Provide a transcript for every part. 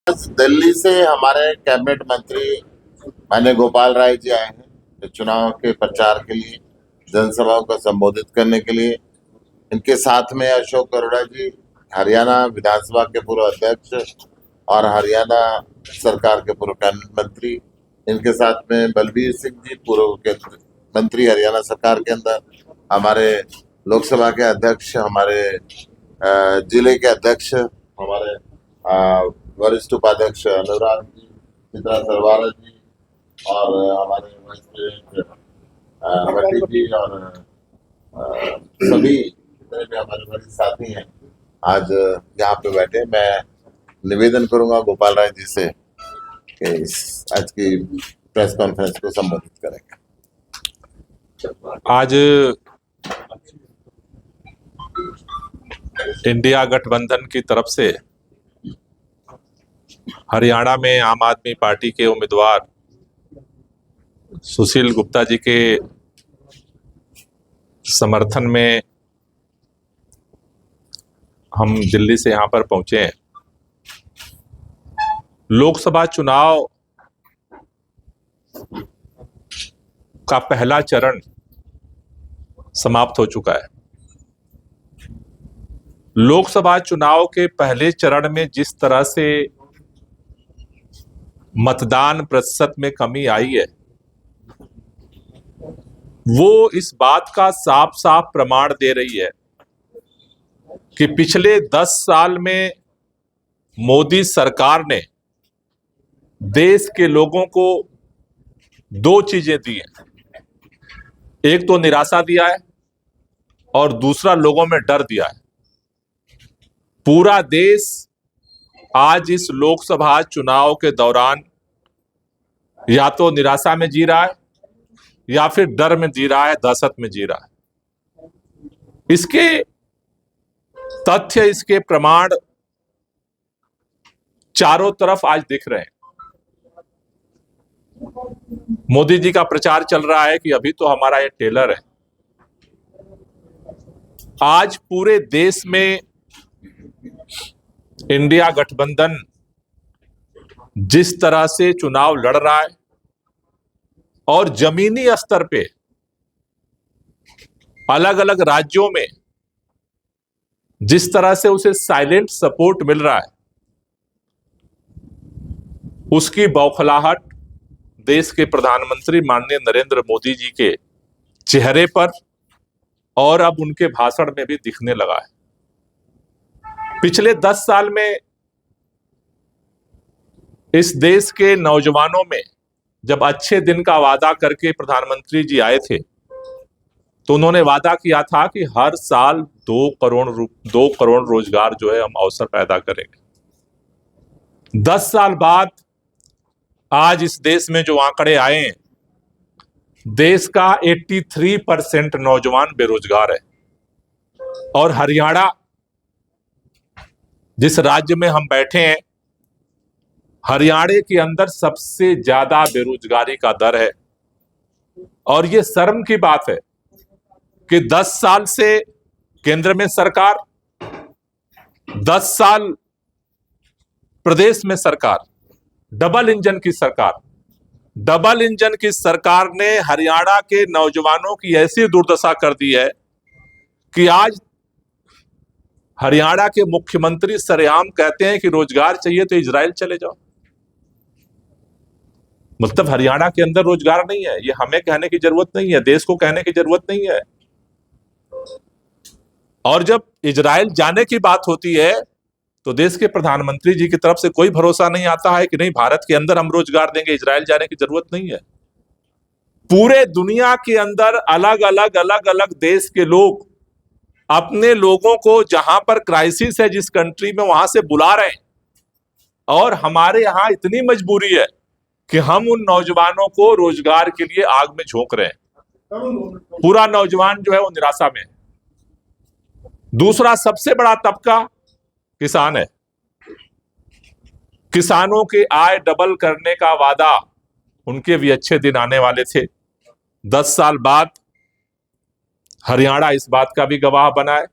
दिल्ली से हमारे कैबिनेट मंत्री माननीय गोपाल राय जी आए हैं चुनाव के प्रचार के लिए, जनसभाओं को संबोधित करने के लिए। इनके साथ में अशोक अरोड़ा जी, हरियाणा विधानसभा के पूर्व अध्यक्ष और हरियाणा सरकार के पूर्व कैबिनेट मंत्री। इनके साथ में बलबीर सिंह जी, पूर्व केंद्रीय मंत्री हरियाणा सरकार के अंदर, हमारे लोकसभा के अध्यक्ष, हमारे जिले के अध्यक्ष, हमारे वरिष्ठ उपाध्यक्ष अनुराग जी, चित्रा सरवारा जी और हमारे वाइस प्रेसिडेंट भट्टी जी और सभी जितने भी हमारे वरिष्ठ साथी हैं आज यहाँ पे बैठे। मैं निवेदन करूंगा गोपाल राय जी से कि आज की प्रेस कॉन्फ्रेंस को संबोधित करेंगे। आज इंडिया गठबंधन की तरफ से हरियाणा में आम आदमी पार्टी के उम्मीदवार सुशील गुप्ता जी के समर्थन में हम दिल्ली से यहाँ पर पहुंचे हैं। लोकसभा चुनाव का पहला चरण समाप्त हो चुका है। लोकसभा चुनाव के पहले चरण में जिस तरह से मतदान प्रतिशत में कमी आई है, वो इस बात का साफ साफ प्रमाण दे रही है कि पिछले 10 साल में मोदी सरकार ने देश के लोगों को दो चीजें दी हैं। एक तो निराशा दिया है और दूसरा लोगों में डर दिया है। पूरा देश आज इस लोकसभा चुनाव के दौरान या तो निराशा में जी रहा है या फिर डर में जी रहा है, दहशत में जी रहा है। इसके तथ्य, इसके प्रमाण चारों तरफ आज दिख रहे हैं। मोदी जी का प्रचार चल रहा है कि अभी तो हमारा ये टेलर है। आज पूरे देश में इंडिया गठबंधन जिस तरह से चुनाव लड़ रहा है और जमीनी स्तर पे अलग अलग राज्यों में जिस तरह से उसे साइलेंट सपोर्ट मिल रहा है, उसकी बौखलाहट देश के प्रधानमंत्री माननीय नरेंद्र मोदी जी के चेहरे पर और अब उनके भाषण में भी दिखने लगा है। पिछले 10 साल में इस देश के नौजवानों में जब अच्छे दिन का वादा करके प्रधानमंत्री जी आए थे तो उन्होंने वादा किया था कि हर साल 2 करोड़ रोजगार जो है हम अवसर पैदा करेंगे। 10 साल बाद आज इस देश में जो आंकड़े आए हैं, देश का 83% नौजवान बेरोजगार है और हरियाणा जिस राज्य में हम बैठे हैं, हरियाणा के अंदर सबसे ज्यादा बेरोजगारी का दर है। और ये शर्म की बात है कि 10 साल से केंद्र में सरकार, 10 साल प्रदेश में सरकार, डबल इंजन की सरकार ने हरियाणा के नौजवानों की ऐसी दुर्दशा कर दी है कि आज हरियाणा के मुख्यमंत्री सरेआम कहते हैं कि रोजगार चाहिए तो इजराइल चले जाओ। मतलब हरियाणा के अंदर रोजगार नहीं है। ये हमें कहने की जरूरत नहीं है, देश को कहने की जरूरत नहीं है। और जब इजराइल जाने की बात होती है तो देश के प्रधानमंत्री जी की तरफ से कोई भरोसा नहीं आता है कि नहीं, भारत के अंदर हम रोजगार देंगे, इजराइल जाने की जरूरत नहीं है। पूरे दुनिया के अंदर अलग अलग देश के लोग अपने लोगों को जहां पर क्राइसिस है, जिस कंट्री में, वहां से बुला रहे हैं। और हमारे यहां इतनी मजबूरी है कि हम उन नौजवानों को रोजगार के लिए आग में झोंक रहे हैं। पूरा नौजवान जो है वो निराशा में है। दूसरा सबसे बड़ा तबका किसान है। किसानों के आय डबल करने का वादा, उनके भी अच्छे दिन आने वाले थे। 10 साल बाद हरियाणा इस बात का भी गवाह बना है।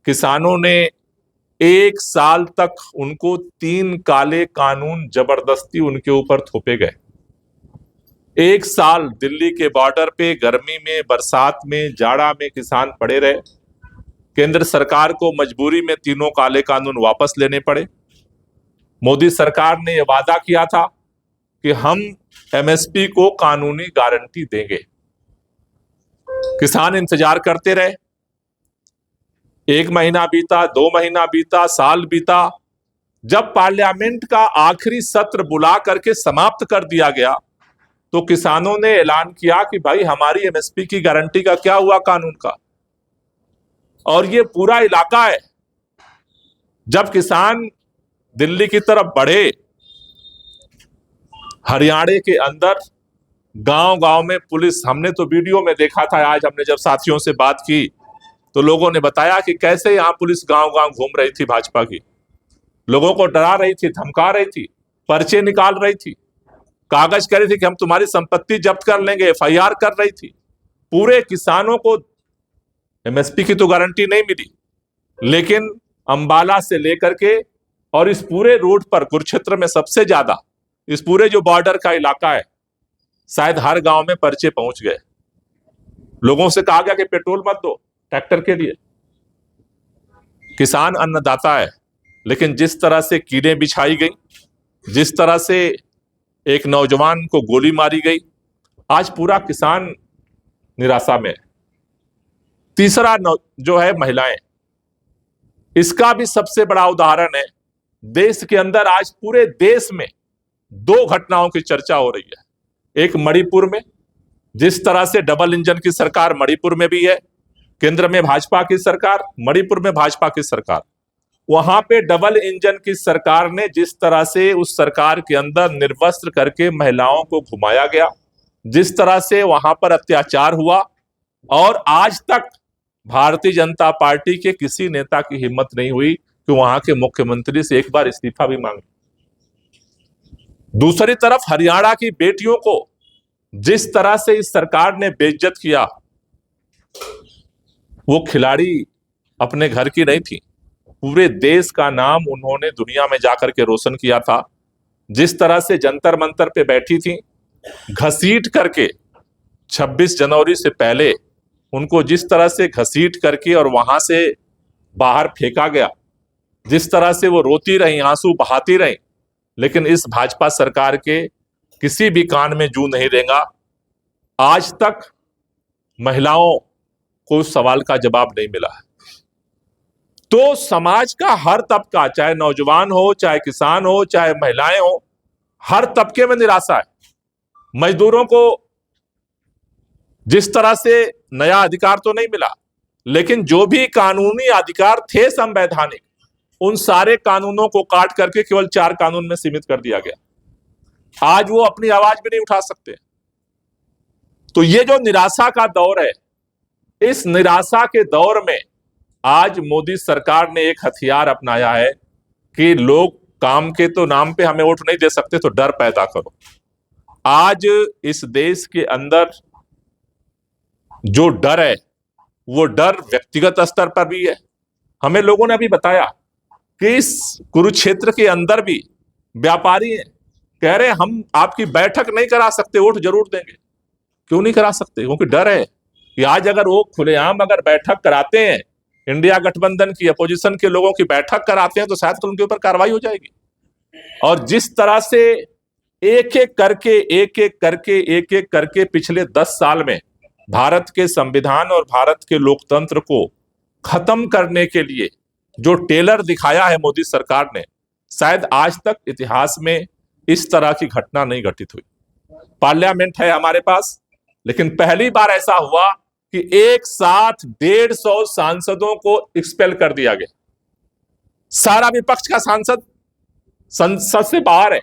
किसानों ने 1 साल तक उनको 3 काले कानून जबरदस्ती उनके ऊपर थोपे गए। 1 साल दिल्ली के बॉर्डर पे गर्मी में, बरसात में, जाड़ा में किसान पड़े रहे। केंद्र सरकार को मजबूरी में तीनों काले कानून वापस लेने पड़े। मोदी सरकार ने यह वादा किया था कि हम एमएसपी को कानूनी गारंटी देंगे। किसान इंतजार करते रहे। 1 महीना बीता, 2 महीना बीता, साल बीता। जब पार्लियामेंट का आखिरी सत्र बुला करके समाप्त कर दिया गया तो किसानों ने ऐलान किया कि भाई हमारी एमएसपी की गारंटी का क्या हुआ कानून का। और ये पूरा इलाका है। जब किसान दिल्ली की तरफ बढ़े, हरियाणा के अंदर गांव-गांव में पुलिस, हमने तो वीडियो में देखा था। आज हमने जब साथियों से बात की तो लोगों ने बताया कि कैसे यहां पुलिस गांव-गांव घूम रही थी भाजपा की, लोगों को डरा रही थी, धमका रही थी, पर्चे निकाल रही थी, कागज कह रही थी कि हम तुम्हारी संपत्ति जब्त कर लेंगे, एफआईआर कर रही थी। पूरे किसानों को एमएसपी की तो गारंटी नहीं मिली, लेकिन अंबाला से लेकर के और इस पूरे रोड पर कुरुक्षेत्र में सबसे ज्यादा, इस पूरे जो बॉर्डर का इलाका है, शायद हर गांव में पर्चे पहुंच गए। लोगों से कहा गया कि पेट्रोल मत दो ट्रैक्टर के लिए। किसान अन्नदाता है, लेकिन जिस तरह से कीलें बिछाई गई, जिस तरह से एक नौजवान को गोली मारी गई, आज पूरा किसान निराशा में है। तीसरा जो है महिलाएं, इसका भी सबसे बड़ा उदाहरण है। देश के अंदर आज पूरे देश में 2 घटनाओं की चर्चा हो रही है। एक मणिपुर में, जिस तरह से डबल इंजन की सरकार मणिपुर में भी है, केंद्र में भाजपा की सरकार, मणिपुर में भाजपा की सरकार। वहां पे डबल इंजन की सरकार ने जिस तरह से उस सरकार के अंदर निर्वस्त्र करके महिलाओं को घुमाया गया, जिस तरह से वहां पर अत्याचार हुआ, और आज तक भारतीय जनता पार्टी के किसी नेता की हिम्मत नहीं हुई कि वहां के मुख्यमंत्री से एक बार इस्तीफा भी मांगे। दूसरी तरफ हरियाणा की बेटियों को जिस तरह से इस सरकार ने बेइज्जत किया, वो खिलाड़ी अपने घर की नहीं थी, पूरे देश का नाम उन्होंने दुनिया में जाकर के रोशन किया था। जिस तरह से जंतर मंतर पे बैठी थी, घसीट करके 26 जनवरी से पहले उनको जिस तरह से घसीट करके और वहां से बाहर फेंका गया, जिस तरह से वो रोती रही, आंसू बहाती रही, लेकिन इस भाजपा सरकार के किसी भी कान में जू नहीं देगा। आज तक महिलाओं को सवाल का जवाब नहीं मिला है। तो समाज का हर तबका, चाहे नौजवान हो, चाहे किसान हो, चाहे महिलाएं हो, हर तबके में निराशा है। मजदूरों को जिस तरह से नया अधिकार तो नहीं मिला, लेकिन जो भी कानूनी अधिकार थे संवैधानिक, उन सारे कानूनों को काट करके केवल 4 कानून में सीमित कर दिया गया। आज वो अपनी आवाज भी नहीं उठा सकते। तो ये जो निराशा का दौर है, इस निराशा के दौर में आज मोदी सरकार ने एक हथियार अपनाया है कि लोग काम के तो नाम पे हमें वोट नहीं दे सकते, तो डर पैदा करो। आज इस देश के अंदर जो डर है, वो डर व्यक्तिगत स्तर पर भी है। हमें लोगों ने अभी बताया कि इस कुरुक्षेत्र के अंदर भी व्यापारी हैं, कह रहे हम आपकी बैठक नहीं करा सकते, वोट जरूर देंगे। क्यों नहीं करा सकते? क्योंकि डर है कि आज अगर वो खुलेआम अगर बैठक कराते हैं, इंडिया गठबंधन की अपोजिशन के लोगों की बैठक कराते हैं, तो शायद उनके ऊपर कार्रवाई हो जाएगी। और जिस तरह से एक एक करके पिछले 10 साल में भारत के संविधान और भारत के लोकतंत्र को खत्म करने के लिए जो टेलर दिखाया है मोदी सरकार ने, शायद आज तक इतिहास में इस तरह की घटना नहीं घटित हुई। पार्लियामेंट है हमारे पास, लेकिन पहली बार ऐसा हुआ कि एक साथ 150 सांसदों को एक्सपेल कर दिया गया। सारा विपक्ष का सांसद संसद से बाहर है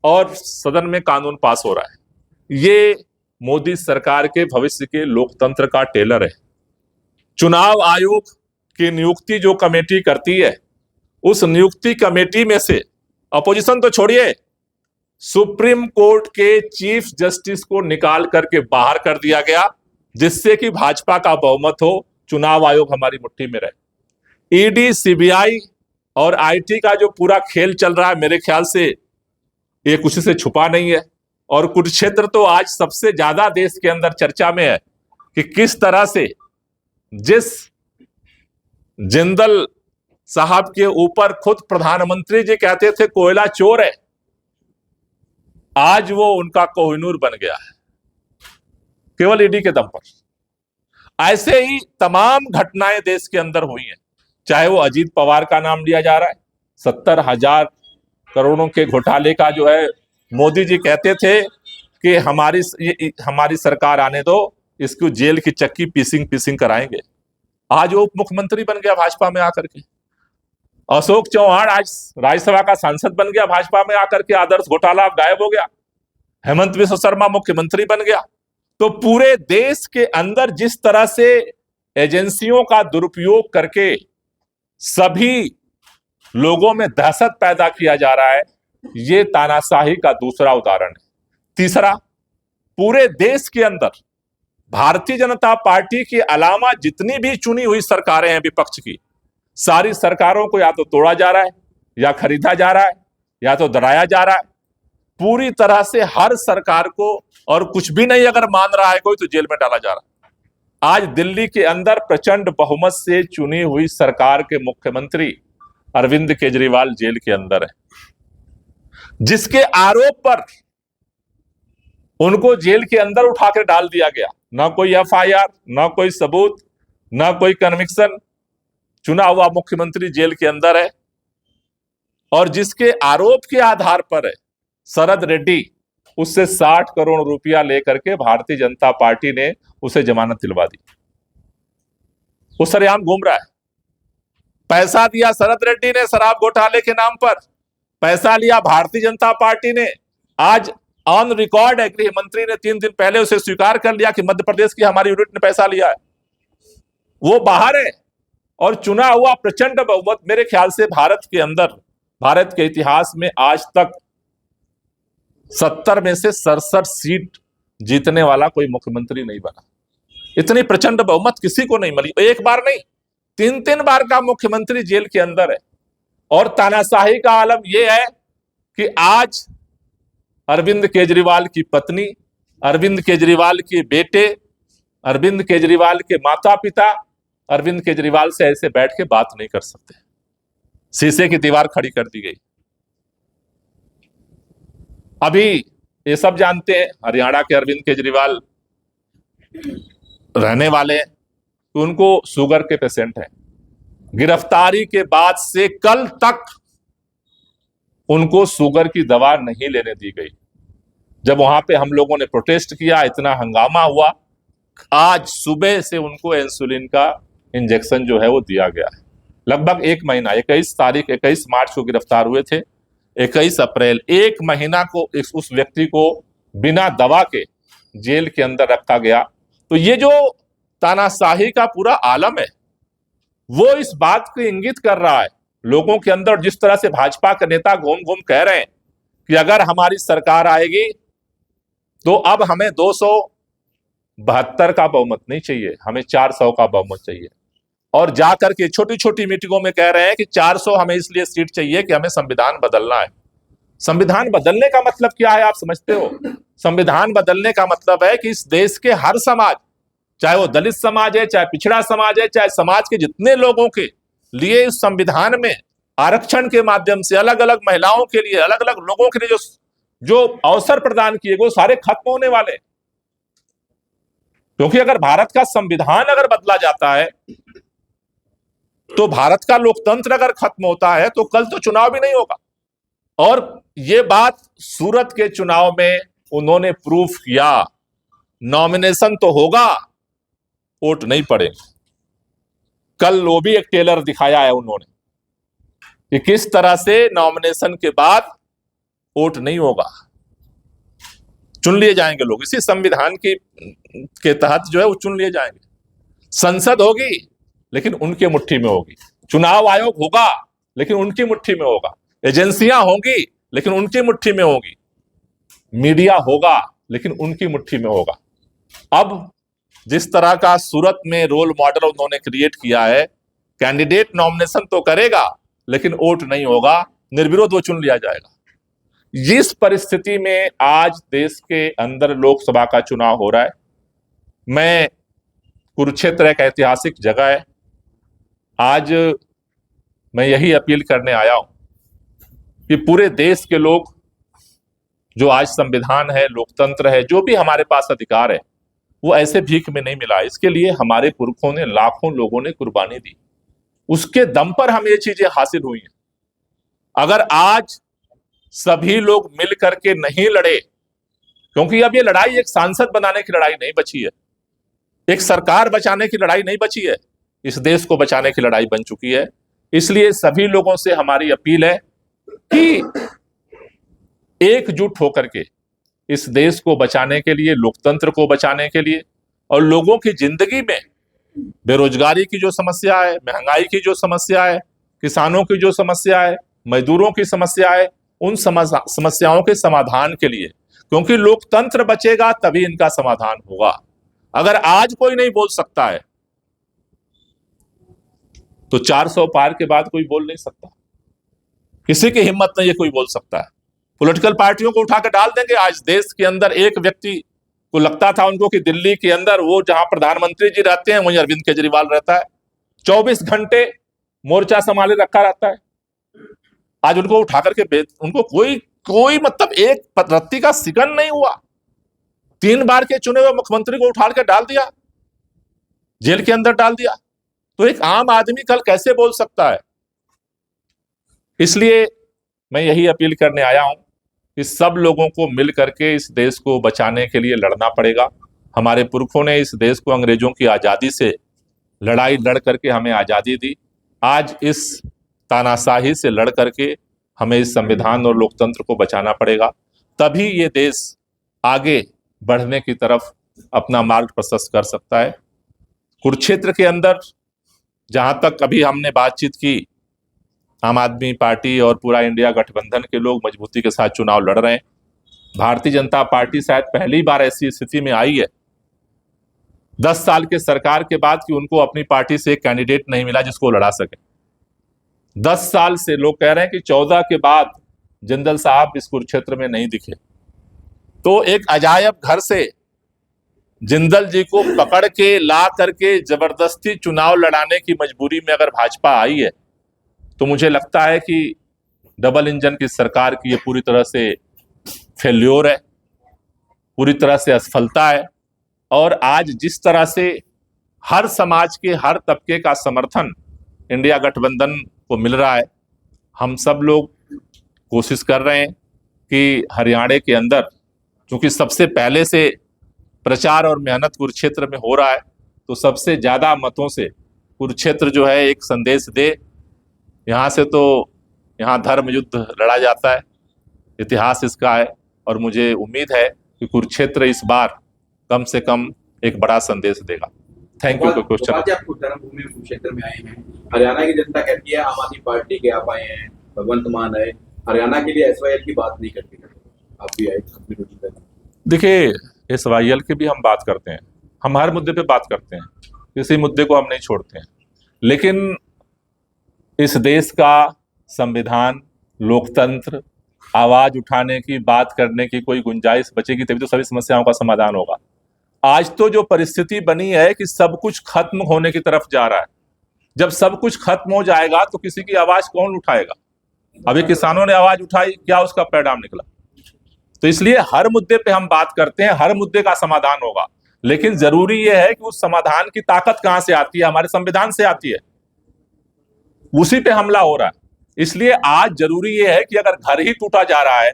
और सदन में कानून पास हो रहा है। ये मोदी सरकार के भविष्य के लोकतंत्र का टेलर है। चुनाव आयोग की नियुक्ति जो कमेटी करती है, उस नियुक्ति कमेटी में से अपोजिशन तो छोड़िए, सुप्रीम कोर्ट के चीफ जस्टिस को निकाल करके बाहर कर दिया गया, जिससे कि भाजपा का बहुमत हो, चुनाव आयोग हमारी मुट्ठी में रहे। ईडी, सीबीआई और आईटी का जो पूरा खेल चल रहा है, मेरे ख्याल से ये कुछ से छुपा नहीं है। और कुरुक्षेत्र तो आज सबसे ज्यादा देश के अंदर चर्चा में है कि किस तरह से जिस जिंदल साहब के ऊपर खुद प्रधानमंत्री जी कहते थे कोयला चोर है, आज वो उनका कोहिनूर बन गया है केवल ईडी के दम पर। ऐसे ही तमाम घटनाएं देश के अंदर हुई हैं, चाहे वो अजीत पवार का नाम लिया जा रहा है, 70,000 करोड़ों के घोटाले का जो है, मोदी जी कहते थे कि हमारी सरकार आने दो, इसको जेल की चक्की पीसिंग कराएंगे। आज वो उप मुख्यमंत्री बन गया भाजपा में आकर के। अशोक चौहान आज राज्यसभा का सांसद बन गया भाजपा में आकर के, आदर्श घोटाला गायब हो गया। हेमंत बिश्व शर्मा मुख्यमंत्री बन गया। तो पूरे देश के अंदर जिस तरह से एजेंसियों का दुरुपयोग करके सभी लोगों में दहशत पैदा किया जा रहा है, ये तानाशाही का दूसरा उदाहरण है। तीसरा, पूरे देश के अंदर भारतीय जनता पार्टी के अलावा जितनी भी चुनी हुई सरकारें हैं विपक्ष की, सारी सरकारों को या तो तोड़ा जा रहा है, या खरीदा जा रहा है, या तो डराया जा रहा है। पूरी तरह से हर सरकार को, और कुछ भी नहीं अगर मान रहा है कोई, तो जेल में डाला जा रहा है। आज दिल्ली के अंदर प्रचंड बहुमत से चुनी हुई सरकार के मुख्यमंत्री अरविंद केजरीवाल जेल के अंदर है, जिसके आरोप पर उनको जेल के अंदर उठाकर डाल दिया गया। ना कोई एफआईआर, ना कोई सबूत, ना कोई कन्विक्शन। चुना हुआ मुख्यमंत्री जेल के अंदर है, और जिसके आरोप के आधार पर है शरद रेड्डी, उससे 60 करोड़ रुपया लेकर के भारतीय जनता पार्टी ने उसे जमानत दिलवा दी। वो सरेआम घूम रहा है। पैसा दिया शरद रेड्डी ने शराब घोटाले के नाम पर, पैसा लिया भारतीय जनता पार्टी ने। आज ऑन रिकॉर्ड है, गृह मंत्री ने 3 दिन पहले उसे स्वीकार कर लिया कि मध्य प्रदेश की हमारी यूनिट ने पैसा लिया है। वो बाहर है, और चुना हुआ प्रचंड बहुमत, मेरे ख्याल से भारत के अंदर, भारत के इतिहास में आज तक 70 में से 67 सीट जीतने वाला कोई मुख्यमंत्री नहीं बना। इतनी प्रचंड बहुमत किसी को नहीं मिली। एक बार नहीं, 3 बार का मुख्यमंत्री जेल के अंदर है। और तानाशाही का आलम यह है कि आज अरविंद केजरीवाल की पत्नी, अरविंद केजरीवाल के बेटे, अरविंद केजरीवाल के माता पिता अरविंद केजरीवाल से ऐसे बैठ के बात नहीं कर सकते। शीशे की दीवार खड़ी कर दी गई। अभी ये सब जानते हैं, हरियाणा के अरविंद केजरीवाल रहने वाले हैं, तो उनको शुगर के पेशेंट हैं। गिरफ्तारी के बाद से कल तक उनको शुगर की दवा नहीं लेने दी गई। जब वहां पे हम लोगों ने प्रोटेस्ट किया, इतना हंगामा हुआ, आज सुबह से उनको इंसुलिन का इंजेक्शन जो है वो दिया गया है। लगभग 1 महीना, 21 मार्च को गिरफ्तार हुए थे, 21 अप्रैल, 1 महीना को उस व्यक्ति को बिना दवा के जेल के अंदर रखा गया। तो ये जो तानाशाही का पूरा आलम है, वो इस बात को इंगित कर रहा है लोगों के अंदर। जिस तरह से भाजपा के नेता घूम घूम कह रहे हैं कि अगर हमारी सरकार आएगी तो अब हमें 272 का बहुमत नहीं चाहिए, हमें 400 का बहुमत चाहिए। और जाकर के छोटी छोटी मीटिंगों में कह रहे हैं कि 400 हमें इसलिए सीट चाहिए कि हमें संविधान बदलना है। संविधान बदलने का मतलब क्या है, आप समझते हो? संविधान बदलने का मतलब है कि इस देश के हर समाज, चाहे वो दलित समाज है, चाहे पिछड़ा समाज है, चाहे समाज के जितने लोगों के लिए इस संविधान में आरक्षण के माध्यम से अलग अलग महिलाओं के लिए, अलग अलग लोगों के लिए जो अवसर प्रदान किए गए, वो सारे खत्म होने वाले। क्योंकि अगर भारत का संविधान अगर बदला जाता है, तो भारत का लोकतंत्र अगर खत्म होता है, तो कल तो चुनाव भी नहीं होगा। और ये बात सूरत के चुनाव में उन्होंने प्रूफ किया। नॉमिनेशन तो होगा, वोट नहीं पड़ेंगे। कल वो भी एक टेलर दिखाया है उन्होंने कि किस तरह से नॉमिनेशन के बाद वोट नहीं होगा, चुन लिए जाएंगे लोग। इसी संविधान के तहत जो है वो चुन लिए जाएंगे। संसद होगी लेकिन उनके मुट्ठी में होगी, चुनाव आयोग होगा लेकिन उनकी मुट्ठी में होगा, एजेंसियां होंगी लेकिन उनकी मुट्ठी में होगी, मीडिया होगा लेकिन उनकी मुट्ठी में होगा। अब जिस तरह का सूरत में रोल मॉडल उन्होंने क्रिएट किया है, कैंडिडेट नॉमिनेशन तो करेगा लेकिन वोट नहीं होगा, निर्विरोध वो चुन लिया जाएगा। जिस परिस्थिति में आज देश के अंदर लोकसभा का चुनाव हो रहा है, मैं कुरुक्षेत्र एक ऐतिहासिक जगह है, आज मैं यही अपील करने आया हूं कि पूरे देश के लोग, जो आज संविधान है, लोकतंत्र है, जो भी हमारे पास अधिकार है, वो ऐसे भीख में नहीं मिला। इसके लिए हमारे पुरखों ने, लाखों लोगों ने कुर्बानी दी, उसके दम पर हम ये चीजें हासिल हुई हैं। अगर आज सभी लोग मिल करके नहीं लड़े, क्योंकि अब ये लड़ाई एक सांसद बनाने की लड़ाई नहीं बची है, एक सरकार बचाने की लड़ाई नहीं बची है, इस देश को बचाने की लड़ाई बन चुकी है। इसलिए सभी लोगों से हमारी अपील है कि एकजुट होकर के इस देश को बचाने के लिए, लोकतंत्र को बचाने के लिए, और लोगों की जिंदगी में बेरोजगारी की जो समस्या है, महंगाई की जो समस्या है, किसानों की जो समस्या है, मजदूरों की समस्या है, उन समस्याओं के समाधान के लिए, क्योंकि लोकतंत्र बचेगा तभी इनका समाधान होगा। अगर आज कोई नहीं बोल सकता है तो 400 पार के बाद कोई बोल नहीं सकता। किसी की हिम्मत नहीं है कोई बोल सकता है। पॉलिटिकल पार्टियों को उठा कर डाल देंगे। आज देश के अंदर एक व्यक्ति को लगता था उनको कि दिल्ली के अंदर वो जहां प्रधानमंत्री जी रहते हैं वहीं अरविंद केजरीवाल रहता है, 24 घंटे मोर्चा संभाले रखा रहता है। आज उनको उठा करके उनको कोई मतलब एक रत्ती का सिकंद नहीं हुआ। 3 बार के चुने हुए मुख्यमंत्री को उठा कर डाल दिया, जेल के अंदर डाल दिया। तो एक आम आदमी कल कैसे बोल सकता है? इसलिए मैं यही अपील करने आया हूं कि सब लोगों को मिल करके इस देश को बचाने के लिए लड़ना पड़ेगा। हमारे पुरखों ने इस देश को अंग्रेजों की आजादी से लड़ाई लड़ करके हमें आजादी दी। आज इस तानाशाही से लड़ करके हमें इस संविधान और लोकतंत्र को बचाना पड़ेगा, तभी ये देश आगे बढ़ने की तरफ अपना मार्ग प्रशस्त कर सकता है। कुरुक्षेत्र के अंदर जहां तक अभी हमने बातचीत की, आम आदमी पार्टी और पूरा इंडिया गठबंधन के लोग मजबूती के साथ चुनाव लड़ रहे हैं। भारतीय जनता पार्टी शायद पहली बार ऐसी स्थिति में आई है 10 साल के सरकार के बाद कि उनको अपनी पार्टी से एक कैंडिडेट नहीं मिला जिसको लड़ा सके। 10 साल से लोग कह रहे हैं कि 14 के बाद जिंदल साहब इस कुरुक्षेत्र में नहीं दिखे। तो एक अजायब घर से जिंदल जी को पकड़ के ला करके जबरदस्ती चुनाव लड़ाने की मजबूरी में अगर भाजपा आई है, तो मुझे लगता है कि डबल इंजन की सरकार की ये पूरी तरह से फेल्योर है, पूरी तरह से असफलता है। और आज जिस तरह से हर समाज के हर तबके का समर्थन इंडिया गठबंधन को मिल रहा है, हम सब लोग कोशिश कर रहे हैं कि हरियाणा के अंदर, क्योंकि सबसे पहले से प्रचार और मेहनत कुरुक्षेत्र में हो रहा है, तो सबसे ज्यादा मतों से कुरुक्षेत्र जो है एक संदेश दे। यहाँ से तो यहाँ धर्म युद्ध लड़ा जाता है, इतिहास इसका है, और मुझे उम्मीद है कि कुरुक्षेत्र इस बार कम से कम एक बड़ा संदेश देगा। Thank you for question. आप धर्म भूमि कुरुक्षेत्र में आए हैं, हरियाणा की जनता कहती है आम आदमी पार्टी के आप आए हैं, भगवंत मान है, हरियाणा के लिए SYL की बात नहीं करती, आप भी आए अपनी ड्यूटी करने। देखिए, SYL की भी हम बात करते हैं, हम हर मुद्दे पे बात करते हैं, किसी मुद्दे को हम नहीं छोड़ते हैं, लेकिन इस देश का संविधान, लोकतंत्र, आवाज उठाने की, बात करने की कोई गुंजाइश बचेगी तभी तो सभी समस्याओं का समाधान होगा। आज तो जो परिस्थिति बनी है कि सब कुछ खत्म होने की तरफ जा रहा है। जब सब कुछ खत्म हो जाएगा तो किसी की आवाज कौन उठाएगा? अभी किसानों ने आवाज उठाई, क्या उसका परिणाम निकला? तो इसलिए हर मुद्दे पे हम बात करते हैं, हर मुद्दे का समाधान होगा, लेकिन जरूरी यह है कि उस समाधान की ताकत कहां से आती है? हमारे संविधान से आती है, उसी पे हमला हो रहा है। इसलिए आज जरूरी यह है कि अगर घर ही टूटा जा रहा है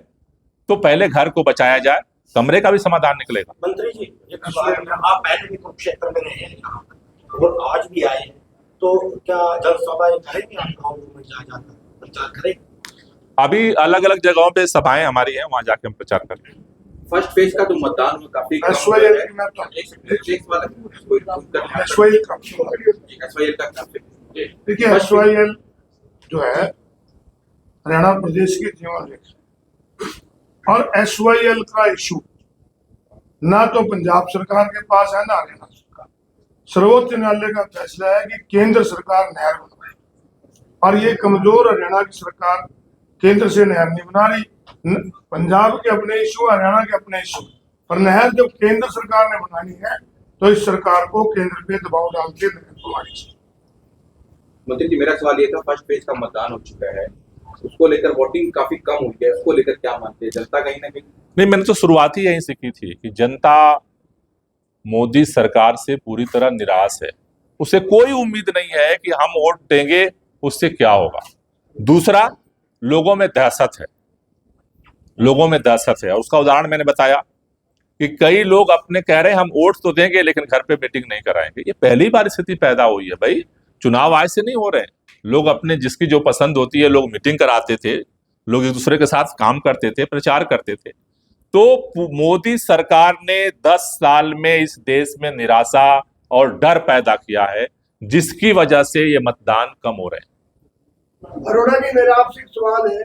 तो पहले घर को बचाया जाए, कमरे का भी समाधान निकलेगा। मंत्री जी, एक सवाल, आप पहले भी कुरुक्षेत्र में रहे हैं यहाँ और आज भी आए हैं, तो क्या जनसभाएं करेंगे आप गाँव में जाकर प्रचार करेंगे? अभी अलग अलग जगहों पे सभाएं हमारी हैं, वहां जाके हम प्रचार करेंगे। फर्स्ट फेज का तो मतदान में काफी SYL देखिए, SYL जो है हरियाणा प्रदेश की जीवन रेखा, और SYL का इशू ना तो पंजाब सरकार के पास है ना हरियाणा सरकार। सर्वोच्च न्यायालय का फैसला है कि केंद्र सरकार नहर बनवाए, और ये कमजोर हरियाणा की सरकार केंद्र से नहर नहीं बना रही। पंजाब के अपने इशू, हरियाणा के अपने इशू, पर नहर जब केंद्र सरकार ने बनानी है तो इस सरकार को केंद्र पे दबाव डाल के नहर बनवानी चाहिए। मंत्री जी, मेरा सवाल ये था, फर्स्ट फेज का मतदान हो चुका है, उसको लेकर वोटिंग काफी कम हुई है, उसको लेकर क्या मानते हैं जनता कहीं ना कहीं? नहीं, मैंने तो शुरुआत ही यहीं से की थी कि जनता मोदी सरकार से पूरी तरह निराश है। उसे कोई उम्मीद नहीं है कि हम वोट देंगे उससे क्या होगा। दूसरा, लोगों में दहशत है, लोगों में दहशत है। और उसका उदाहरण मैंने बताया कि कई लोग अपने कह रहे हैं हम वोट तो देंगे लेकिन घर पे मीटिंग नहीं कराएंगे। ये पहली बार स्थिति पैदा हुई है भाई, चुनाव आज से नहीं हो रहे हैं। लोग अपने जिसकी जो पसंद होती है, लोग मीटिंग कराते थे, लोग एक दूसरे के साथ काम करते थे, प्रचार करते थे। तो मोदी सरकार ने 10 साल में इस देश में निराशा और डर पैदा किया है, जिसकी वजह से ये मतदान कम हो रहे हैं। अरोड़ा जी, मेरा आपसे एक सवाल है